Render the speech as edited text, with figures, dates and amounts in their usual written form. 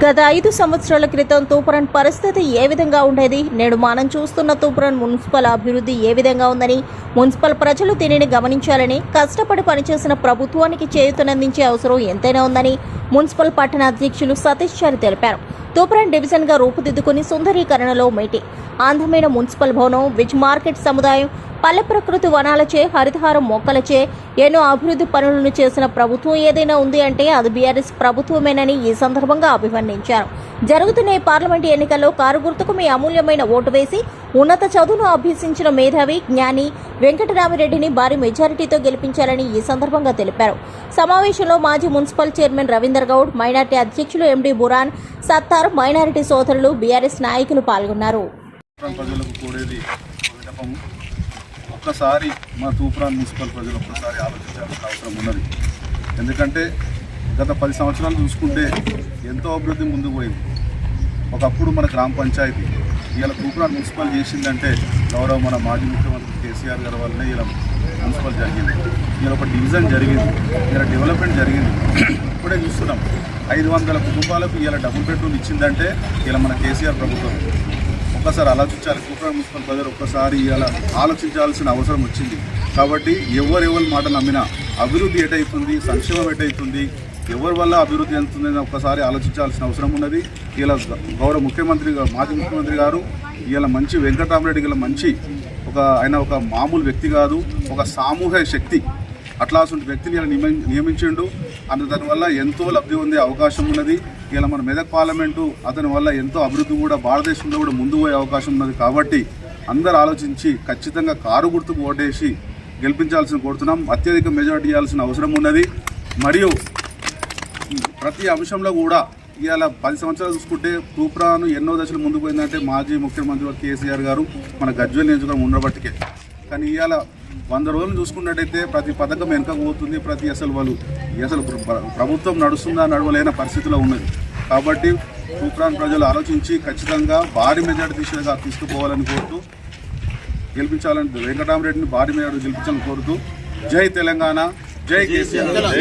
గత 5 సంవత్సరాల క్రితం తూప్రాన్ పరిస్థితి ఏ విధంగా ఉండేది, నేడు మనం చూస్తున్న తూప్రాన్ మున్సిపల్ అభివృద్ధి ఏ విధంగా ఉందని, మున్సిపల్ ప్రజలు దీనిని గమనించాలని, కష్టపడి పనిచేసిన ప్రభుత్వానికి చేయూతనందించే అవసరం ఎంతైనా ఉందని మున్సిపల్ పట్టణ అధ్యక్షులు సతీష్ చారి తెలిపారు. తూప్రాన్ డివిజన్గా రూపుదిద్దుకుని సుందరీకరణలో మేటి అందమైన మున్సిపల్ భవనం, వెజ్ మార్కెట్ సముదాయం, పల్లె ప్రకృతి వనాలచే, హరితహారం మొక్కలచే ఎన్నో అభివృద్ధి పనులను చేసిన ప్రభుత్వం ఏదైనా ఉంది అంటే అది బీఆర్ఎస్ ప్రభుత్వమేనని ఈ సందర్భంగా అభివర్ణించారు. జరుగుతున్న ఈ పార్లమెంటు ఎన్నికల్లో కారు గుర్తుకు మీ అమూల్యమైన ఓటు వేసి ఉన్నత చదువును అభ్యసించిన మేధావి జ్ఞాని వెంకటరామిరెడ్డిని భారీ మెజారిటీతో గెలిపించాలని ఈ సందర్భంగా తెలిపారు. సమావేశంలో మాజీ municipal chairman Ravinder Goud, minority అధ్యక్షులు ఎండి బురాన్, సత్తార్, మైనారిటీ సోదరులు, బీఆర్ఎస్ నాయకులు పాల్గొన్నారు. ఒక్కసారి మా తూప్రాన్ మున్సిపల్ ప్రజలు ఒక్కసారి ఆలోచించాల్సిన అవసరం ఉన్నది. ఎందుకంటే గత 10 సంవత్సరాలు చూసుకుంటే ఎంతో అభివృద్ధి ముందుకు పోయింది. ఒకప్పుడు మన గ్రామ పంచాయతీ ఇలా తూప్రాన్ మున్సిపల్ చేసిందంటే గౌరవ మన మాజీ ముఖ్యమంత్రి కేసీఆర్ గారి వల్లనే ఇలా మున్సిపల్ జరిగింది. ఇలా ఒక డివిజన్ జరిగింది, ఇలా డెవలప్మెంట్ జరిగింది. ఇప్పుడే చూస్తున్నాం 500 కుటుంబాలకు ఇలా డబుల్ బెడ్రూమ్ ఇచ్చిందంటే ఇలా మన కేసీఆర్ ప్రభుత్వం. ఒక్కసారి ఆలోచించాలి. తూప్రాన్ మున్సిపల్ ప్రజలు ఒక్కసారి ఇలా ఆలోచించాల్సిన అవసరం వచ్చింది. కాబట్టి ఎవరెవరి మాట నమ్మినా అభివృద్ధి ఎటవుతుంది, సంక్షేమం ఎటవుతుంది, ఎవరి వల్ల అభివృద్ధి ఎంతుందని ఒక్కసారి ఆలోచించాల్సిన అవసరం ఉన్నది. ఇలా గౌరవ ముఖ్యమంత్రి మాజీ ముఖ్యమంత్రి గారు ఇలా మంచి వెంకటరామిరెడ్డి ఇలా మంచి ఆయన ఒక మామూలు వ్యక్తి కాదు, ఒక సామూహిక శక్తి. అట్లాంటి వ్యక్తిని ఇలా నియమించిండు. దానివల్ల ఎంతో లబ్ధి ఉండే అవకాశం ఉన్నది. ఇలా మన మెదక్ పార్లమెంటు అతని వల్ల ఎంతో అభివృద్ధి కూడా భారతదేశంలో కూడా ముందు పోయే అవకాశం ఉన్నది. కాబట్టి అందరూ ఆలోచించి ఖచ్చితంగా కారు గుర్తుకు ఓటేసి గెలిపించాల్సిన కోరుతున్నాం. అత్యధిక మెజారిటీ ఇవ్వాల్సిన అవసరం ఉన్నది. మరియు ప్రతి అంశంలో కూడా ఇవాళ 10 సంవత్సరాలు చూసుకుంటే తూప్రాన్ ఎన్నో దశలు ముందుకు పోయిందంటే మాజీ ముఖ్యమంత్రి కేసీఆర్ గారు మన గజ్వేల్ నియోజకవర్గం ఉండబట్టికే. కానీ ఇవాళ 100 రోజులు చూసుకున్నట్టయితే ప్రతి పథకం వెనకకు పోతుంది. అసలు ప్రభుత్వం నడుస్తుందా నడవలేని పరిస్థితిలో ఉన్నది. కాబట్టి తూప్రాన్ ప్రజలు ఆలోచించి ఖచ్చితంగా భారీ మెజార్టీ దిశగా తీసుకుపోవాలని కోరుతూ గెలిపించాలని వెంకటరామిరెడ్డిని భారీ మెజార్టీ గెలిపించాలని కోరుతూ జై తెలంగాణ, జై కేసీఆర్.